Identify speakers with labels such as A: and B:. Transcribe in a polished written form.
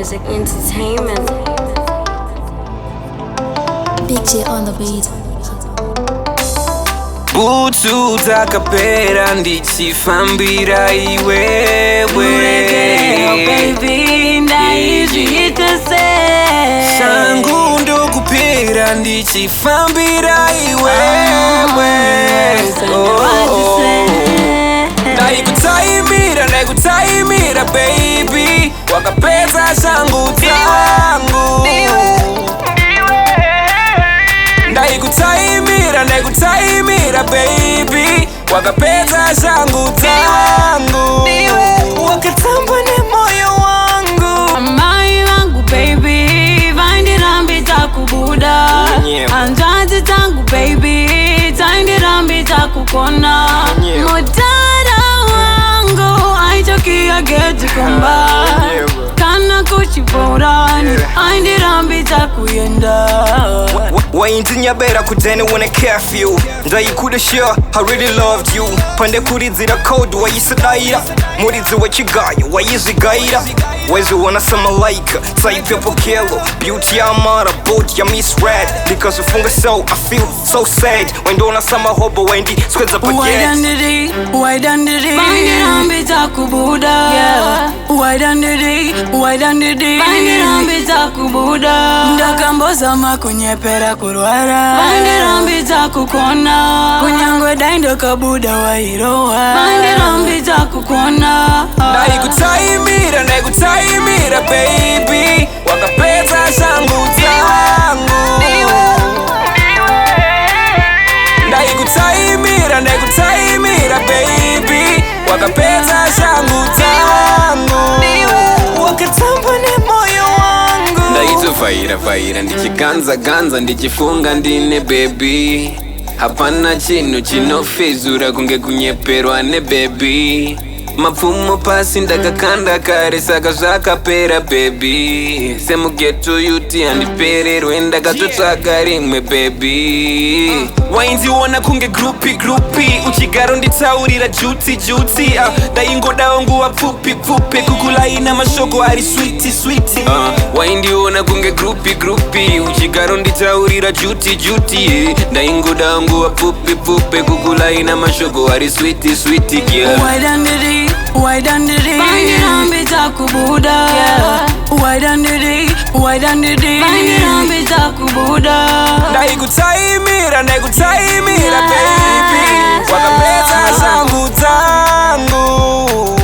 A: music entertainment.
B: Big J on the beat.
C: Butsu takapera ndichifambira iwewe.
A: Muregerero baby ndaizviitese.
C: Shangu ndokupera ndichifambira iwewe. Ndaikutaimira baby, wakapedza shangu dzangu. Ndaikutaimira baby, wakapedza shangu dzangu. Wakatamba nemoyo wangu.
A: Amai wangu baby, vaindirambidza kubuda. Hanzvadzi dzangu baby, dzaindirambidza kukona. Mudhara wangu aitokiya gedzi kumba. Kana kuchibhorani aindirambidza kuyenda.
C: Waindinyabera kudene when I care for you. Ndaikuda sure I really loved you. Pande kuridzira code waisadaira. Muridzi wechigayo waizvigaira. Waiziona samalaika type yapokelo. Beauty yamara boat ya misread. Because ufunga so I feel so sad. Waindona samahobo waindi skwedza paget.
A: Waidandiri vaindirambidza kubuda. Waidandiri vaindirambidza kubuda. Ndakambozama kunyepera kurwara. Vaindirambidza kukona. Kunyangwe dai ndakabuda wairowa. Vaindirambidza kukona.
C: Ndaikutaimira baby, wakapedza shangu dzangu. Ndaikutaimira baby, wakapedza shangu dzangu. Wakatamba nemoyo wangu. Ndaitofayira ndichiganza ndichifunga ndine baby. Hapana chinhu chinofezura kunge kunyeperwa nebaby. Mapfumo pasi ndakakanda kare saka zvakapera baby. Semugeto yuti handipererwe ndakatotsvaga rimwe baby. Waindiona kunge grupi uchigaro nditaurira juti ndaingodawo nguva pfupi kukulaina mashoko ari switi. Waindiona kunge grupi uchigaro nditaurira juti ndaingodawo nguva pfupi kukulaina mashoko ari switi girl.
A: Waidandiri vaindirambidza kubuda. Waidandiri vaindirambidza kubuda.
C: Ndaikutaimira baby, wakapedza shangu dzangu.